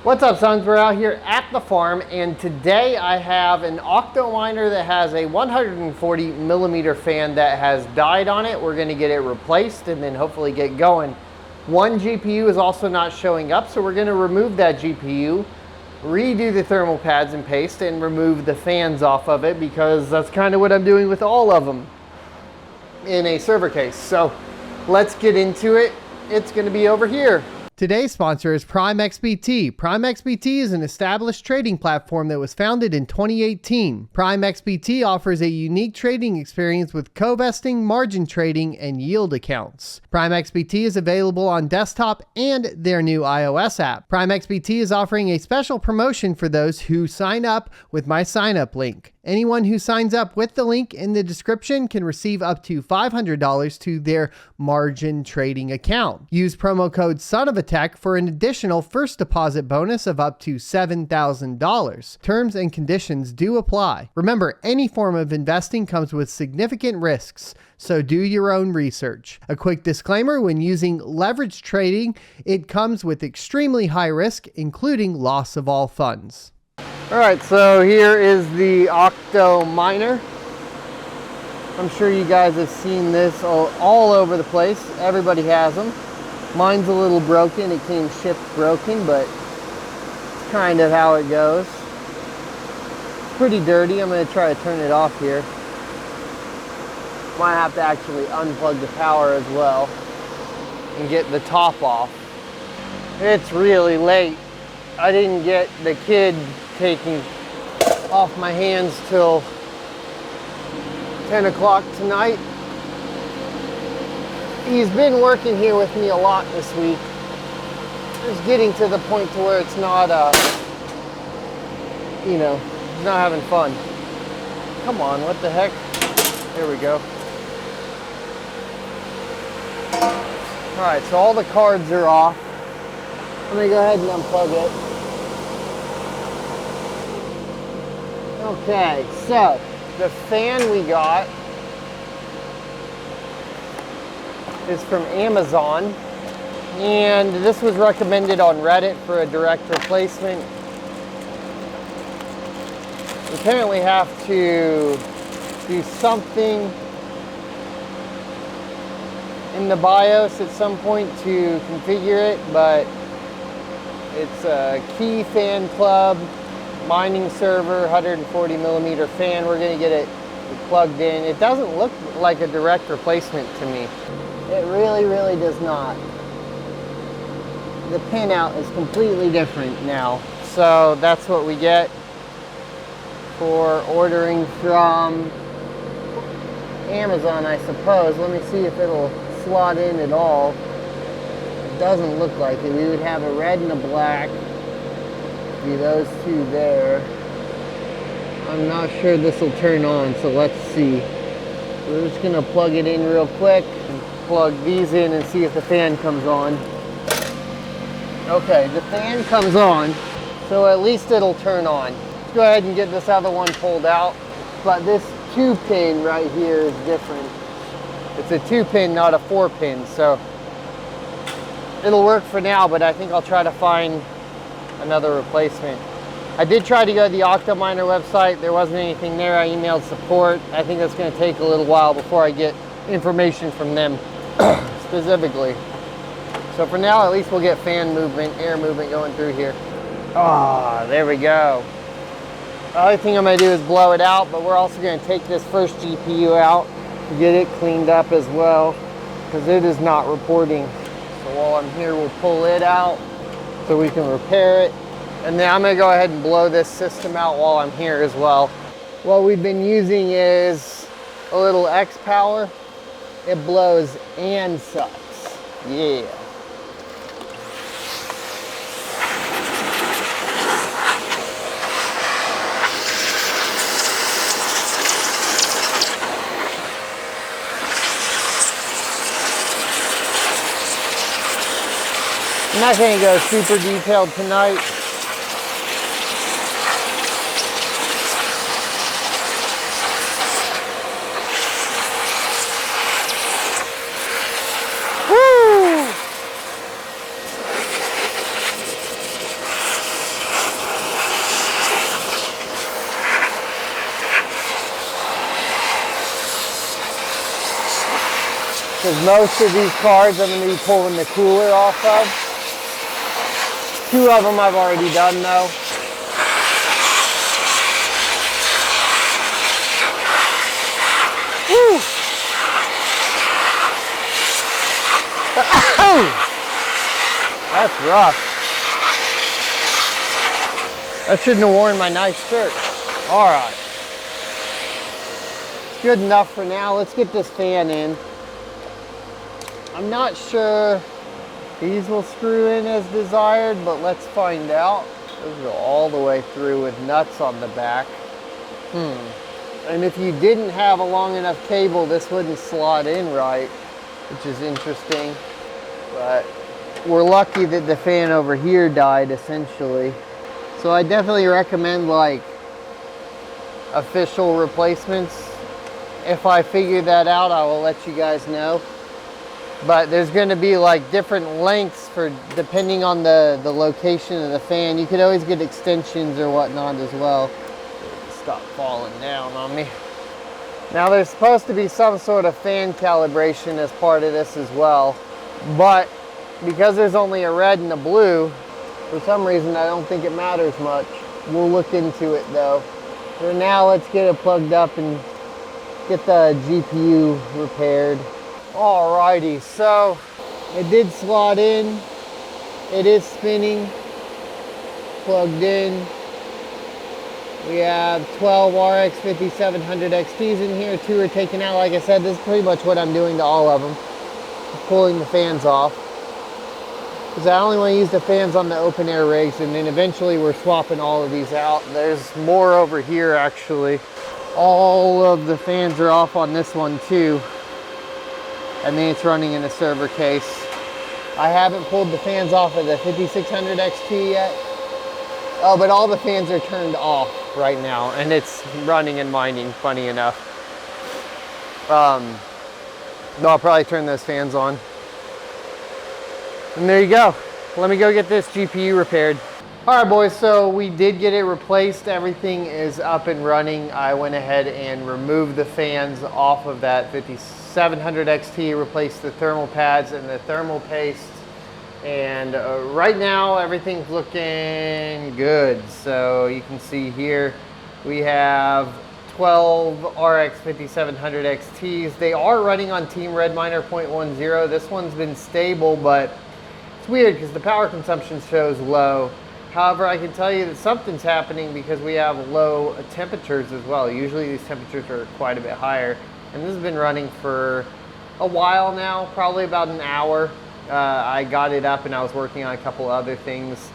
What's up, sons? We're out here at the farm, and today I have an OctoMiner that has a 140 millimeter fan that has died on it. We're going to get it replaced and then hopefully get going. One GPU is also not showing up, so we're going to remove that GPU, redo the thermal pads and paste, and remove the fans off of it, because that's kind of what I'm doing with all of them in a server case. So let's get into it. It's going to be over here. Today's sponsor is PrimeXBT. PrimeXBT is an established trading platform that was founded in 2018. PrimeXBT offers a unique trading experience with co-vesting, margin trading, and yield accounts. PrimeXBT is available on desktop and their new iOS app. PrimeXBT is offering a special promotion for those who sign up with my sign-up link. Anyone who signs up with the link in the description can receive up to $500 to their margin trading account. Use promo code SONOFATECH for an additional first deposit bonus of up to $7,000. Terms and conditions do apply. Remember, any form of investing comes with significant risks, so do your own research. A quick disclaimer: when using leverage trading, it comes with extremely high risk, including loss of all funds. All right, so here is the OctoMiner. I'm sure you guys have seen this all over the place. Everybody has them. Mine's a little broken. It came shipped broken, but it's kind of how it goes. Pretty dirty. I'm going to try to turn it off here. Might have to actually unplug the power as well and get the top off. It's really late. I didn't get the kid taking off my hands till 10 o'clock tonight. He's been working here with me a lot this week. It's getting to the point to where it's not, he's not having fun. Come on, what the heck? There we go. All right, so all the cards are off. I'm gonna go ahead and unplug it. Okay, so the fan we got is from Amazon, and this was recommended on Reddit for a direct replacement. You apparently have to do something in the BIOS at some point to configure it, but it's a Key Fan Club mining server, 140 millimeter fan. We're going to get it plugged in. It doesn't look like a direct replacement to me. It really, really does not. The pinout is completely different now. So that's what we get for ordering from Amazon, I suppose. Let me see if it'll slot in at all. It doesn't look like it. We would have a red and a black. Those two there. I'm not sure this will turn on, so let's see. We're just gonna plug it in real quick and plug these in and see if the fan comes on. Okay, the fan comes on, so at least it'll turn on. Let's go ahead and get this other one pulled out. But this 2-pin right here is different. It's a 2-pin, not a 4-pin, so it'll work for now, but I think I'll try to find another replacement. I did try to go to the OctoMiner website. There wasn't anything there. I emailed support. I think that's going to take a little while before I get information from them specifically. So for now, at least we'll get fan movement, air movement going through here. Ah, there we go. The other thing I'm going to do is blow it out, but we're also going to take this first GPU out to get it cleaned up as well, because it is not reporting. So while I'm here, we'll pull it out so we can repair it. And then I'm gonna go ahead and blow this system out while I'm here as well. What we've been using is a little X power. It blows and sucks. Yeah. I'm not going to go super detailed tonight. because most of these cards I'm going to be pulling the cooler off of. 2 of them I've already done though. Woo! That's rough. I shouldn't have worn my nice shirt. All right. It's good enough for now. Let's get this fan in. I'm not sure these will screw in as desired, but let's find out. Those go all the way through with nuts on the back. And if you didn't have a long enough cable, this wouldn't slot in right, which is interesting. But we're lucky that the fan over here died essentially. So I definitely recommend like official replacements. If I figure that out, I will let you guys know. But there's going to be like different lengths for depending on the location of the fan. You could always get extensions or whatnot as well. Stop falling down on me. Now there's supposed to be some sort of fan calibration as part of this as well. But because there's only a red and a blue, for some reason I don't think it matters much. We'll look into it though. For now, let's get it plugged up and get the GPU repaired. Alrighty, so it did slot in. It is spinning, plugged in. We have 12 RX 5700 XTs in here. 2 are taken out. Like I said, this is pretty much what I'm doing to all of them. Pulling the fans off. Because I only want to use the fans on the open air rigs, and then eventually we're swapping all of these out. There's more over here actually. All of the fans are off on this one too. And then it's running in a server case. I haven't pulled the fans off of the 5600 XT yet. Oh, but all the fans are turned off right now, and it's running and mining, funny enough. No, I'll probably turn those fans on. And there you go. Let me go get this GPU repaired. All right, boys, so we did get it replaced. Everything is up and running. I went ahead and removed the fans off of that 5700 XT, replaced the thermal pads and the thermal paste. And right now, everything's looking good. So you can see here, we have 12 RX 5700 XTs. They are running on Team Red Miner 0.10. This one's been stable, but it's weird because the power consumption shows low. However, I can tell you that something's happening because we have low temperatures as well. Usually these temperatures are quite a bit higher. And this has been running for a while now, probably about an hour. I got it up and I was working on a couple other things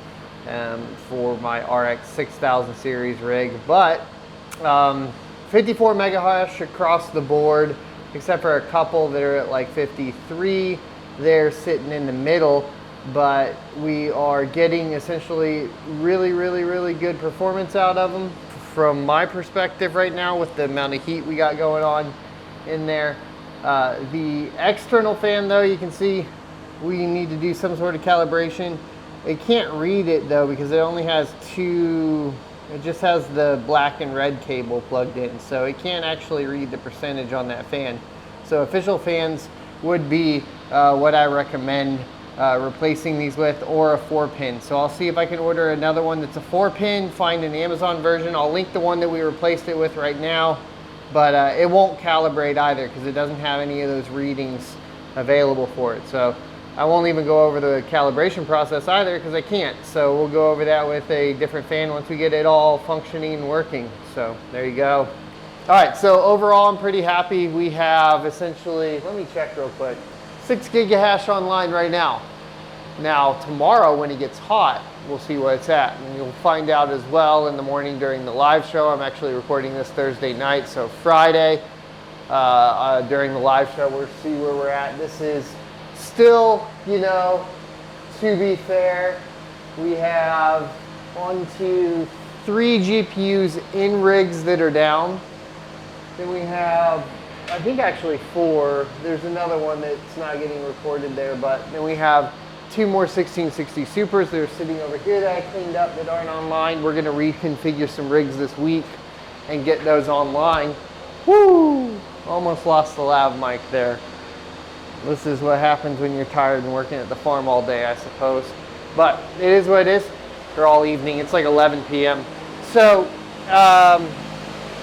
for my RX 6000 series rig. But 54 megahash across the board, except for a couple that are at like 53. They're sitting in the middle. But we are getting essentially really good performance out of them from my perspective right now with the amount of heat we got going on in there. The external fan though, you can see we need to do some sort of calibration. It can't read it though because it only has 2, it just has the black and red cable plugged in, so it can't actually read the percentage on that fan. So official fans would be what I recommend replacing these with, or a 4-pin. So I'll see if I can order another one that's a 4-pin, find an Amazon version. I'll link the one that we replaced it with right now, but it won't calibrate either because it doesn't have any of those readings available for it. So I won't even go over the calibration process either because I can't. So we'll go over that with a different fan once we get it all functioning and working. So there you go. All right, so overall I'm pretty happy. We have essentially, let me check real quick, 6 gigahash online right now. Now tomorrow when it gets hot, we'll see where it's at, and you'll find out as well in the morning during the live show. I'm actually recording this Thursday night, so Friday during the live show we'll see where we're at. This is still, you know, to be fair, we have 1, 2, 3 GPUs in rigs that are down. Then we have, I think actually 4. There's another one that's not getting recorded there, but then we have 2 more 1660 Supers that are sitting over here that I cleaned up that aren't online. We're gonna reconfigure some rigs this week and get those online. Woo! Almost lost the lav mic there. This is what happens when you're tired and working at the farm all day, I suppose. But it is what it is. They're all evening. It's like 11 p.m. So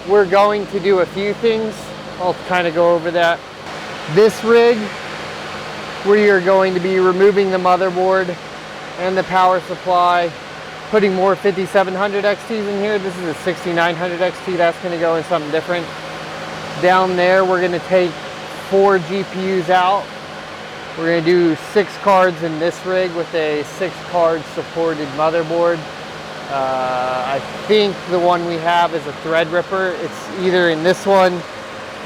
we're going to do a few things. I'll kind of go over that. This rig, we are going to be removing the motherboard and the power supply, putting more 5700 XTs in here. This is a 6900 XT. That's going to go in something different. Down there, we're going to take 4 GPUs out. We're going to do 6 cards in this rig with a 6-card supported motherboard. I think the one we have is a Threadripper. It's either in this one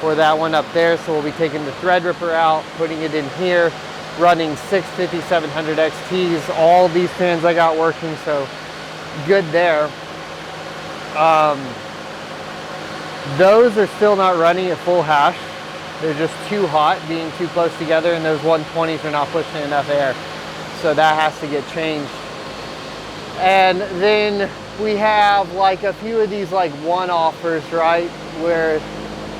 or that one up there. So we'll be taking the Threadripper out, putting it in here, running 6 5700 XTs. All these fans I got working, so good there. Those are still not running at full hash. They're just too hot, being too close together, and those 120s are not pushing enough air. So that has to get changed. And then we have like a few of these like one-offers, right? Where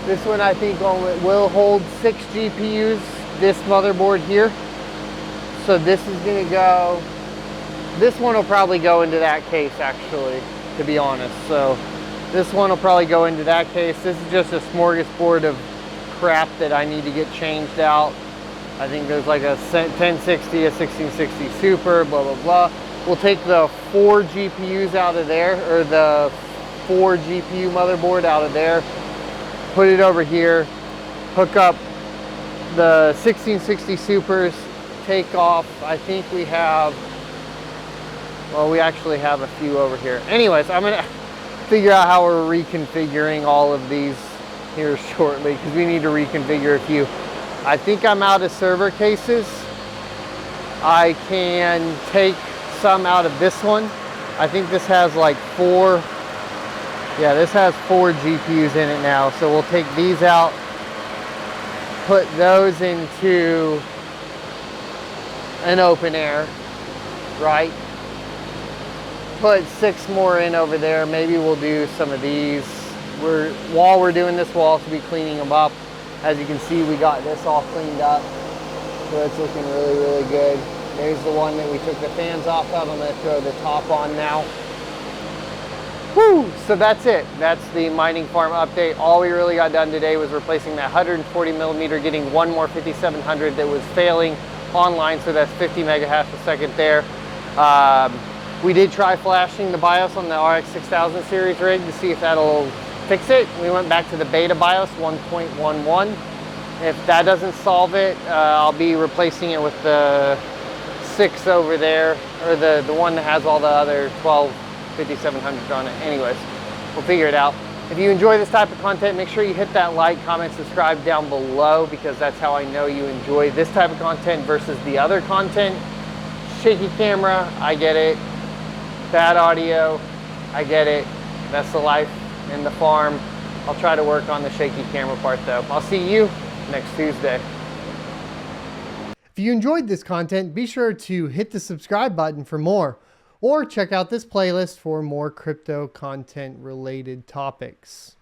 this one I think will hold 6 GPUs, this motherboard here. So this is gonna go, this one will probably go into that case actually, to be honest. So this one will probably go into that case. This is just a smorgasbord of crap that I need to get changed out. I think there's like a 1060, a 1660 Super, blah, blah, blah. We'll take the 4 GPUs out of there, or the 4 GPU motherboard out of there, put it over here, hook up the 1660 Supers, take off, I think we have, well, we actually have a few over here. Anyways, I'm gonna figure out how we're reconfiguring all of these here shortly, because we need to reconfigure a few. I think I'm out of server cases. I can take some out of this one. I think this has like 4, yeah, this has 4 GPUs in it now. So we'll take these out, put those into an open air, right? Put 6 more in over there. Maybe we'll do some of these. While we're doing this, we'll also be cleaning them up. As you can see, we got this all cleaned up. So it's looking really, really good. There's the one that we took the fans off of. I'm gonna throw the top on now. Woo! So that's it. That's the mining farm update. All we really got done today was replacing that 140 millimeter, getting one more 5700 that was failing online. So that's 50 megahash a second there. We did try flashing the BIOS on the RX 6000 series rig to see if that'll fix it. We went back to the beta BIOS 1.11. If that doesn't solve it, I'll be replacing it with the 6 over there, or the one that has all the other 12 5700s on it. Anyways, we'll figure it out. If you enjoy this type of content, make sure you hit that like, comment, subscribe down below, because that's how I know you enjoy this type of content versus the other content. Shaky camera, I get it. Bad audio, I get it. That's the life in the farm. I'll try to work on the shaky camera part though. I'll see you next Tuesday. If you enjoyed this content, be sure to hit the subscribe button for more, or check out this playlist for more crypto content related topics.